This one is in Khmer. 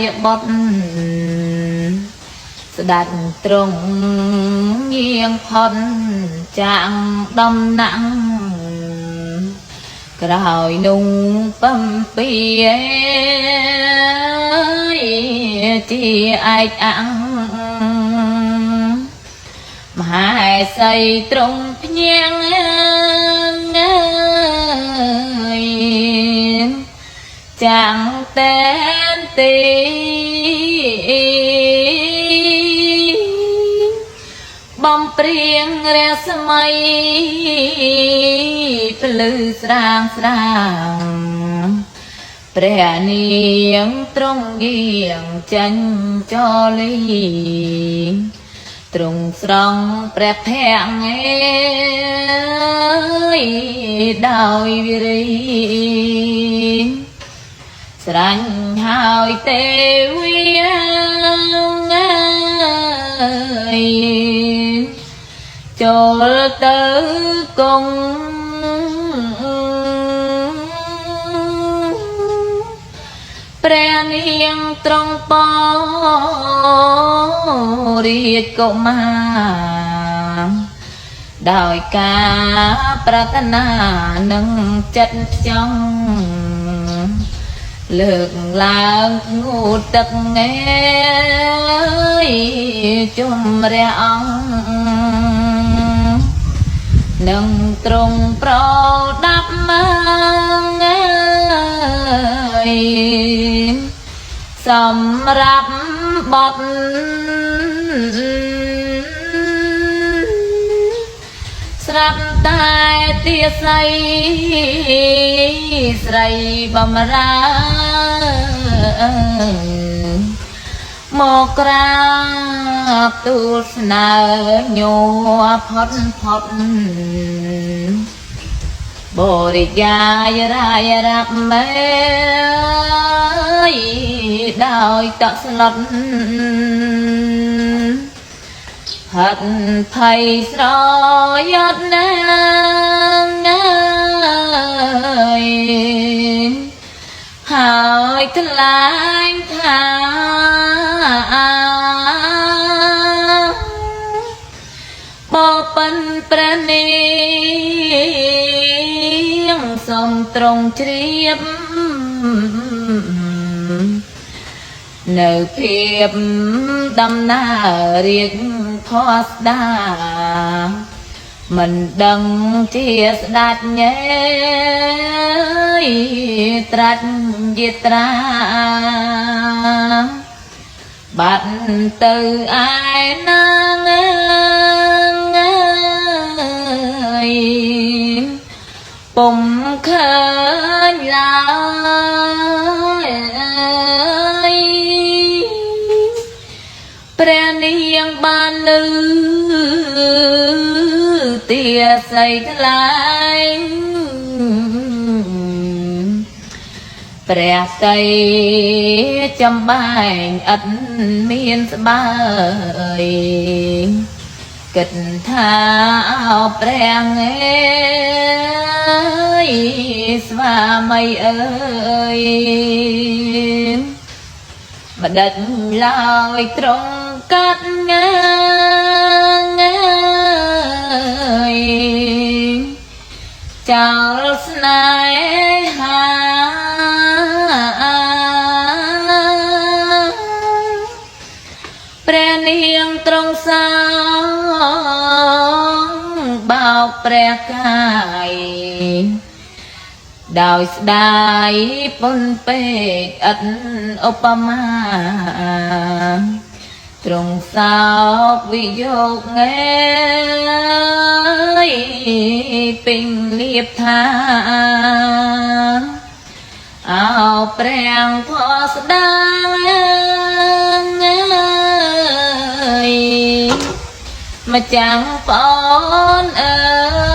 យបត់ស្ដាច់ត្រង់យាងផុតចាងដំណាំងក្រោយนุ่งបំពីជាឯកអង្គមហាសីត្រង់ភ្ញៀងចាំងតែនទីបំព្រៀងរស្មីភ្លឺស្រាងស្រាងព្រះនាងទ្រង់យាងចាញ់ចលីទ្រង់ស្រង់ព្រះភ័ក្ត្រដោយវិរិយស្រឡាញ់ហើយទេវីចូលទៅគង់ព្រះនាងទ្រង់បរាជកុមារដោយការប្រាថ្នានឹងចិត្តចង់លើកឡើងងូតទឹកជំរះអង្គនឹងទ្រង់ប្រដាប់សម្រាប់បត់ស្រាប់តែទាស័យស្រីបំរើមកក្រាបទូលស្នើញ័រផុតបរិយាយរាយរាប់មេដោយតក់ស្លុតហិតភ័យស្រយត់ណាងហើយថ្លែងថាបបិនព្រះនាងសូមទ្រង់ជ្រាបនៅភាពដំណើររាជផស្ដាមិនដឹងជាស្ដេចញេត្រាច់យេត្រាបាត់ទៅឯណាងពុំឃើញឡើយព្រះនាងបានលឺទាស័យថ្លែងព្រះសីចំបែងឥតមានស្បើយគិតថាអោព្រះស្វាមីអើយម្ដេចឡើយទ្រង់កាត់ចោលស្នេហាព្រះនាងទ្រង់សោកបោកព្រះកាយដោយស្ដាយពុនពេកឥតឧបមាទ្រង់សោកវិយោគពេញលៀបថាអោព្រះផស្ដាម្ចាំងប្អូនអើយ